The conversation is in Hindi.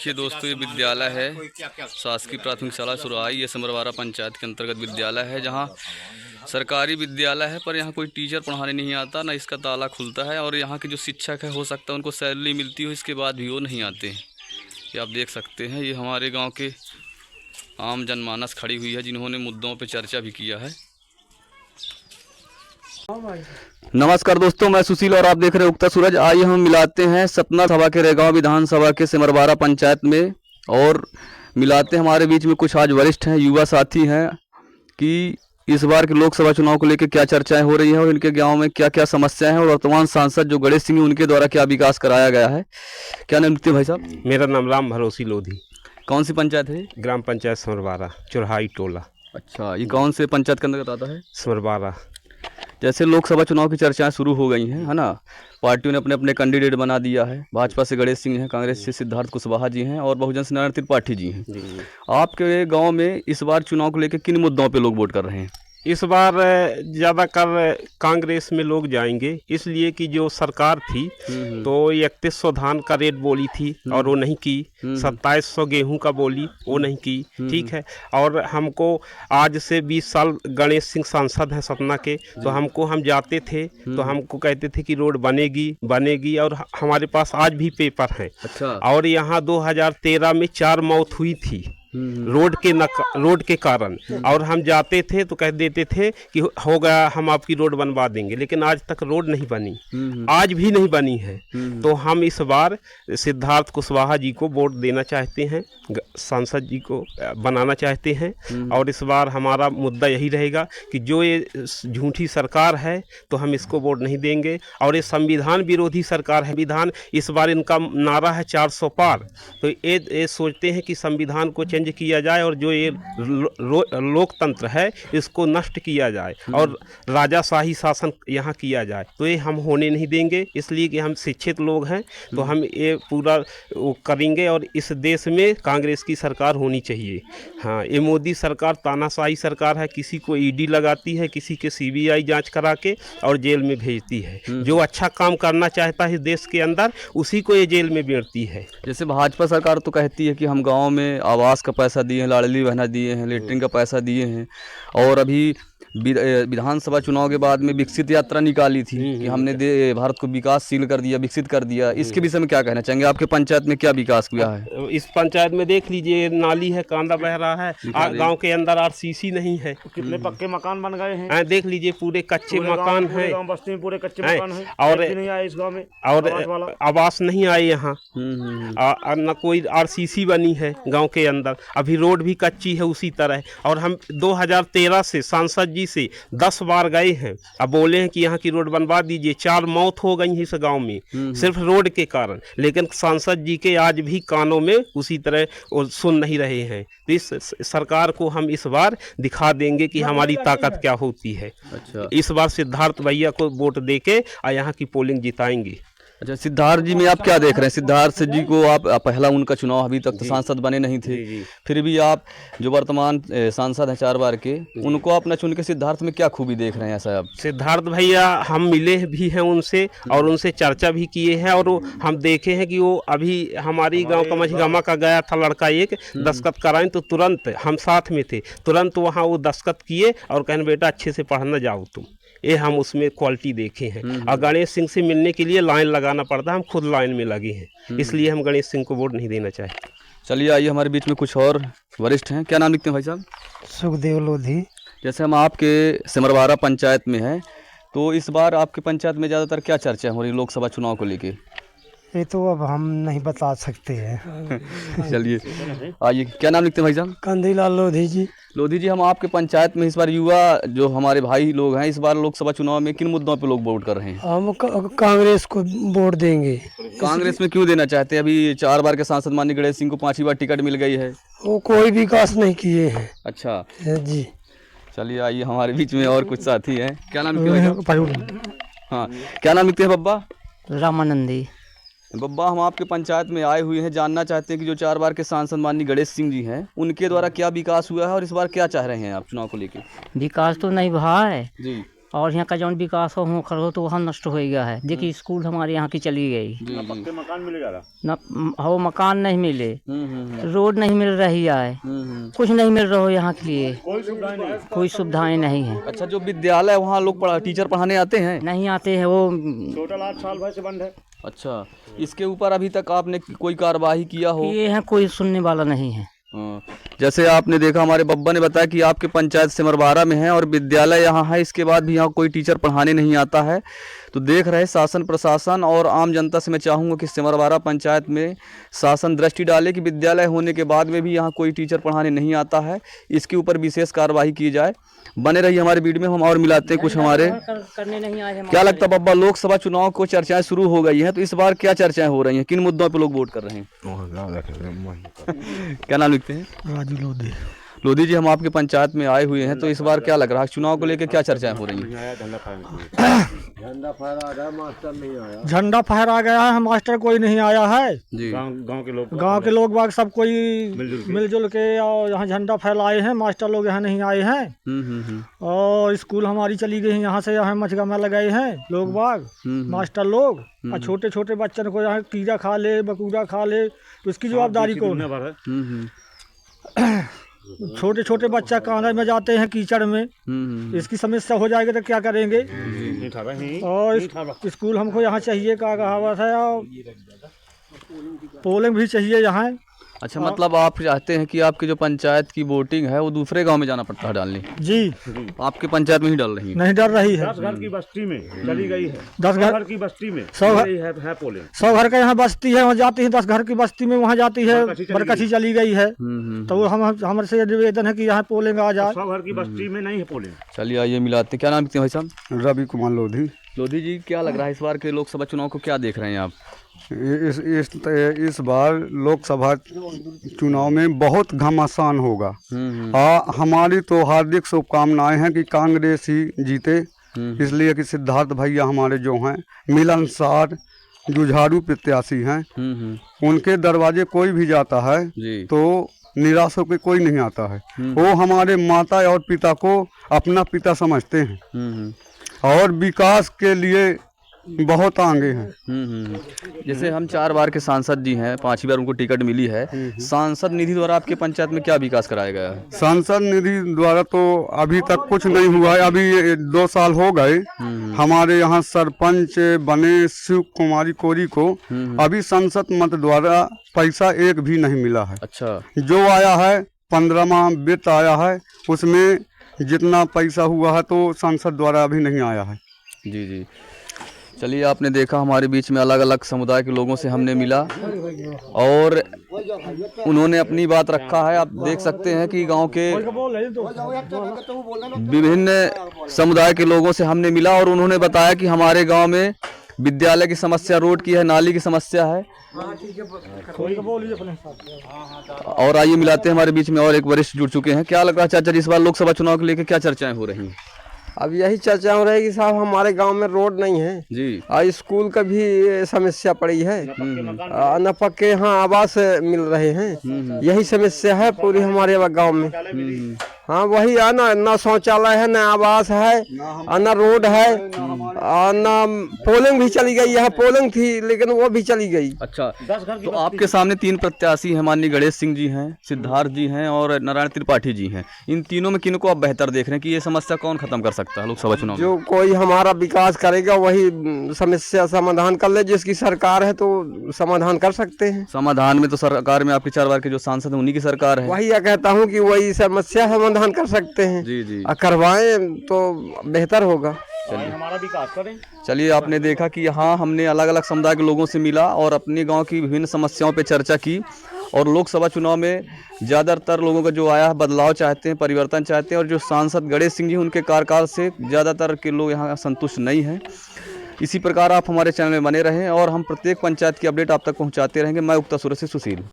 देखिए दोस्तों, ये विद्यालय है शासकीय प्राथमिक शाला सुराई। ये समरवारा पंचायत के अंतर्गत विद्यालय है, जहाँ सरकारी विद्यालय है पर यहाँ कोई टीचर पढ़ाने नहीं आता, ना इसका ताला खुलता है। और यहाँ के जो शिक्षक है, हो सकता है उनको सैलरी मिलती हो, इसके बाद भी वो नहीं आते हैं। ये आप देख सकते हैं, ये हमारे गाँव के आम जनमानस खड़ी हुई है, जिन्होंने मुद्दों पर चर्चा भी किया है। नमस्कार दोस्तों, मैं सुशील और आप देख रहे हैं उगता सूरज। आइए हम मिलाते हैं सतना सभा के रेगांव विधानसभा के सिमरवारा पंचायत में, और मिलाते हैं हमारे बीच में कुछ आज वरिष्ठ हैं, युवा साथी हैं, कि इस बार के लोकसभा चुनाव को लेकर क्या चर्चाएं हो रही हैं और इनके गांव में क्या क्या समस्याएं हैं, और वर्तमान सांसद जो गणेश सिंह उनके द्वारा क्या विकास कराया गया है। क्या नाम लिखते हैं भाई साहब? मेरा नाम राम भरोसी लोधी। कौन सी पंचायत है? ग्राम पंचायत समरवारा, चौराही टोला। अच्छा, ये कौन से पंचायत के अंतर्गत आता है? समरवारा। जैसे लोकसभा चुनाव की चर्चाएं शुरू हो गई हैं, है ना। पार्टियों ने अपने अपने कैंडिडेट बना दिया है। भाजपा से गणेश सिंह हैं, कांग्रेस से सिद्धार्थ कुशवाहा जी हैं, और बहुजन से नारायण त्रिपाठी जी हैं। आपके गांव में इस बार चुनाव को लेकर किन मुद्दों पे लोग वोट कर रहे हैं? इस बार ज़्यादातर कांग्रेस में लोग जाएंगे, इसलिए कि जो सरकार थी तो 3100 धान का रेट बोली थी और वो नहीं की। 2700 गेहूं का बोली, वो नहीं की। ठीक है। और हमको आज से 20 साल गणेश सिंह सांसद हैं सतना के, तो हम जाते थे तो हमको कहते थे कि रोड बनेगी बनेगी, और हमारे पास आज भी पेपर हैं। अच्छा। और यहाँ 2013 में 4 मौत हुई थी रोड के कारण, और हम जाते थे तो कह देते थे कि हो गया, हम आपकी रोड बनवा देंगे, लेकिन आज तक रोड नहीं बनी, आज भी नहीं बनी है। तो हम इस बार सिद्धार्थ कुशवाहा जी को वोट देना चाहते हैं, सांसद जी को बनाना चाहते हैं। और इस बार हमारा मुद्दा यही रहेगा कि जो ये झूठी सरकार है तो हम इसको वोट नहीं देंगे, और ये संविधान विरोधी सरकार है। विधान इस बार इनका नारा है 400 पार, तो ये सोचते हैं कि संविधान को किया जाए और जो ये लोकतंत्र है इसको नष्ट किया जाए और राजाशाही शासन यहाँ किया जाए, तो ये हम होने नहीं देंगे। इसलिए कि हम शिक्षित लोग हैं, तो हम ये पूरा वो करेंगे, और इस देश में कांग्रेस की सरकार होनी चाहिए। हाँ, ये मोदी सरकार तानाशाही सरकार है, किसी को ईडी लगाती है, किसी के सीबीआई जांच करा के और जेल में भेजती है। जो अच्छा काम करना चाहता है देश के अंदर, उसी को ये जेल में भेजती है। जैसे भाजपा सरकार तो कहती है कि हम गांव में आवास का पैसा दिए हैं, लाडली बहना दिए हैं, लेटरिन का पैसा दिए हैं, और अभी विधानसभा चुनाव के बाद में विकसित यात्रा निकाली थी कि हमने भारत को विकासशील कर दिया, विकसित कर दिया। इसके विषय में क्या कहना चाहेंगे? आपके पंचायत में क्या विकास हुआ है? इस पंचायत में देख लीजिए, नाली है, कांदा बह रहा है, गांव के अंदर आरसीसी नहीं है। कितने पक्के मकान बन गए हैं, देख लीजिए, पूरे कच्चे मकान हैं, बस्ती में पूरे कच्चे मकान हैं, और नहीं आए इस गांव में, और आवास नहीं आए यहाँ, न कोई आरसीसी बनी है गांव के अंदर। अभी रोड भी कच्ची है उसी तरह। और हम 2013 से सांसद जी से 10 बार गए हैं, अब बोले हैं कि यहाँ की रोड बनवा दीजिए। 4 मौत हो गई है इस गांव में सिर्फ रोड के कारण, लेकिन सांसद जी के आज भी कानों में उसी तरह सुन नहीं रहे हैं। तो इस सरकार को हम इस बार दिखा देंगे कि हमारी ताकत क्या होती है। अच्छा। इस बार सिद्धार्थ भैया को वोट देके यहाँ की पोलिंग जिताएंगे। अच्छा, सिद्धार्थ जी में आप क्या देख रहे हैं? सिद्धार्थ जी को आप पहला उनका चुनाव, अभी तक तो सांसद बने नहीं थे, फिर भी आप जो वर्तमान सांसद हैं 4 बार के, उनको आप न चुन के सिद्धार्थ में क्या खूबी देख रहे हैं ऐसा? आप सिद्धार्थ भैया, हम मिले भी हैं उनसे और उनसे चर्चा भी किए हैं, और हम देखे हैं कि वो अभी हमारी गांव का मझगामा का गया था लड़का, एक दस्तखत कराएं तो तुरंत हम साथ में थे, तुरंत वहाँ वो दस्तखत किए और कहने बेटा अच्छे से पढ़ना जाओ तुम। ये हम उसमें क्वालिटी देखे हैं। और गणेश सिंह से मिलने के लिए लाइन लगाना पड़ता है, हम खुद लाइन में लगे हैं, इसलिए हम गणेश सिंह को वोट नहीं देना चाहते। चलिए, आइए हमारे बीच में कुछ और वरिष्ठ हैं। क्या नाम लिखते हैं भाई साहब? सुखदेव लोधी। जैसे हम आपके सिमरवारा पंचायत में हैं, तो इस बार आपके पंचायत में ज़्यादातर क्या चर्चा हो रही लोकसभा चुनाव को लेके? ये तो अब हम नहीं बता सकते हैं। चलिए, आइए। क्या नाम लिखते हैं भाई साहब? कंदीलाल लोधी जी। लोधी जी, हम आपके पंचायत में इस बार युवा जो हमारे भाई लोग हैं, इस बार लोकसभा चुनाव में किन मुद्दों पे लोग वोट कर रहे हैं? हम कांग्रेस को वोट देंगे। कांग्रेस में क्यों देना चाहते हैं? अभी 4 बार के सांसद माननीय गणेश सिंह को 5वीं बार टिकट मिल गई है। वो कोई विकास नहीं किए हैं। अच्छा जी। चलिए, आइए हमारे बीच में और कुछ साथी हैं। क्या नाम लिखते हैं? हाँ, क्या नाम लिखते हैं बब्बा? रामानंदी। बब्बा, हम आपके पंचायत में आए हुए हैं, जानना चाहते हैं कि जो 4 बार के सांसद माननीय गणेश सिंह जी हैं, उनके द्वारा क्या विकास हुआ है और इस बार क्या चाह रहे हैं आप चुनाव को लेकर? विकास तो नहीं हुआ है जी। और यहाँ का जौन विकास हो खरो तो वहाँ नष्ट हो गया है। देखिए स्कूल हमारे यहाँ की चली गई, ना पक्के मकान मिलेगा ना। न हो मकान नहीं मिले, रोड नहीं मिल रही है, कुछ नहीं मिल रहा हो यहाँ के लिए, कोई सुविधाएं नहीं। कोई सुविधाएं नहीं है। अच्छा, जो विद्यालय वहाँ लोग टीचर पढ़ाने आते हैं? नहीं आते हैं, वो टोटल 8 साल भर से बंद है। अच्छा, इसके ऊपर अभी तक आपने कोई कार्यवाही किया हो? ये है कोई सुनने वाला नहीं है। हाँ, जैसे आपने देखा, हमारे बब्बा ने बताया कि आपके पंचायत सिमरवारा में है और विद्यालय यहाँ है, इसके बाद भी यहाँ कोई टीचर पढ़ाने नहीं आता है। तो देख रहे शासन प्रशासन और आम जनता से मैं चाहूँगा कि सिमरवारा पंचायत में शासन दृष्टि डाले कि विद्यालय होने के बाद में भी यहाँ कोई टीचर पढ़ाने नहीं आता है, इसके ऊपर विशेष कार्रवाई की जाए। बने रहिए हमारे वीडियो में, हम और मिलाते हैं कुछ हमारे। करने नहीं आए। क्या लगता है बब्बा, लोकसभा चुनाव को चर्चाएं शुरू हो गई हैं, तो इस बार क्या चर्चाएं हो रही हैं, किन मुद्दों पे लोग वोट कर रहे हैं? क्या नाम लिखते हैं? राजू लोधी। लोधी जी, हम आपके पंचायत में आए हुए हैं, तो इस बार क्या लग रहा है, चुनाव को लेकर क्या चर्चाएं हो रही हैं? झंडा फहरा गया है, मास्टर कोई नहीं आया है जी। गांव के लोग बाग सब कोई मिलजुल के और यहाँ झंडा फहलाए हैं, मास्टर लोग यहाँ नहीं आए हैं। और स्कूल हमारी चली गई है यहाँ से, यहाँ मचगमा लगाए हैं लोग बाग मास्टर लोग। और छोटे छोटे बच्चन को यहाँ कीड़ा खा ले, बकूड़ा खा ले, तो इसकी जवाबदारी कौन है? छोटे छोटे बच्चा कांधे में जाते हैं कीचड़ में, इसकी समस्या हो जाएगी तो क्या करेंगे? और स्कूल हमको यहाँ चाहिए, का कहावत है, और पोलिंग भी चाहिए यहाँ। अच्छा, मतलब आप चाहते हैं कि आपकी जो पंचायत की वोटिंग है वो दूसरे गांव में जाना पड़ता है डालने? जी। आपके पंचायत में ही डाल रही है? नहीं डर रही है। 10 घर की बस्ती में चली गई है। 10 घर की बस्ती में 100 है पोलिंग। 100 घर का यहाँ बस्ती है, वहाँ जाती है। 10 घर की बस्ती में वहाँ जाती है, बरकची चली गई है। तो हमारे से निवेदन है कि यहाँ पोलिंग आ जाए। 100 घर की बस्ती में नहीं है पोलिंग। चलिए आइए मिलाते हैं। क्या नाम लिखते हैं भाई साहब? रवि कुमार लोधी। लोधी जी, क्या लग रहा है इस बार के लोकसभा चुनाव को क्या देख रहे हैं आप? इस बार लोकसभा चुनाव में बहुत घमासान होगा। हमारी तो हार्दिक शुभकामनाएं हैं कि कांग्रेस ही जीते, इसलिए कि सिद्धार्थ भैया हमारे जो हैं मिलनसार जुझारू प्रत्याशी हैं, उनके दरवाजे कोई भी जाता है तो निराश होकर कोई नहीं आता है। वो हमारे माता और पिता को अपना पिता समझते हैं और विकास के लिए बहुत आगे हैं। जैसे हम 4 बार के सांसद जी हैं, 5वीं बार उनको टिकट मिली है। सांसद निधि द्वारा आपके पंचायत में क्या विकास कराया गया है? सांसद निधि द्वारा तो अभी तक कुछ नहीं हुआ है। अभी 2 साल हो गए हमारे यहाँ सरपंच बने शिव कुमारी कोरी को, अभी संसद मत द्वारा पैसा एक भी नहीं मिला है। अच्छा, जो आया है 15वां वित्त आया है, उसमें जितना पैसा हुआ है तो संसद द्वारा अभी नहीं आया है। जी जी। चलिए, आपने देखा हमारे बीच में अलग अलग समुदाय के लोगों से हमने मिला और उन्होंने अपनी बात रखा है। आप देख सकते हैं कि गांव के विभिन्न समुदाय के लोगों से हमने मिला और उन्होंने बताया कि हमारे गांव में विद्यालय की समस्या, रोड की है, नाली की समस्या है। और आइए मिलाते हैं, हमारे बीच में और एक वरिष्ठ जुड़ चुके हैं। क्या लग रहा है चाचा जी, इस बार लोकसभा चुनाव को लेकर क्या चर्चाएं हो रही हैं? अब यही चर्चा हो रही है कि साहब हमारे गांव में रोड नहीं है जी, और स्कूल का भी समस्या पड़ी है, न पक्के यहाँ आवास मिल रहे हैं। यही समस्या है पूरी हमारे गांव में। हाँ, वही है ना, न शौचालय है, न आवास है, न रोड है, न पोलिंग भी चली गई। यहाँ पोलिंग थी लेकिन वो भी चली गई। अच्छा, तो आपके सामने 3 प्रत्याशी हैं, माननीय गणेश सिंह जी हैं, सिद्धार्थ जी हैं और नारायण त्रिपाठी जी हैं। इन तीनों में किनको आप बेहतर देख रहे हैं कि ये समस्या कौन खत्म कर सकता है लोकसभा चुनाव में? जो कोई हमारा विकास करेगा वही समस्या समाधान कर ले। जिसकी सरकार है तो समाधान कर सकते हैं। समाधान में तो सरकार में आपके 4 बार के जो सांसद हैं उन्हीं की सरकार है। वही कहता हूँ कि वही समस्या समाधान कर सकते हैं। जी जी, करवाएं तो बेहतर होगा। हमारा विकास करें। चलिए, आपने देखा कि यहाँ हमने अलग अलग समुदाय के लोगों से मिला और अपने गांव की विभिन्न समस्याओं पे चर्चा की। और लोकसभा चुनाव में ज़्यादातर लोगों का जो आया है बदलाव चाहते हैं, परिवर्तन चाहते हैं। और जो सांसद गणेश सिंह जी, उनके कार्यकाल से ज़्यादातर के लोग यहाँ संतुष्ट नहीं हैं। इसी प्रकार आप हमारे चैनल में बने रहें और हम प्रत्येक पंचायत की अपडेट आप तक पहुँचाते रहेंगे। मैं उक्ता सूरज से सुशील।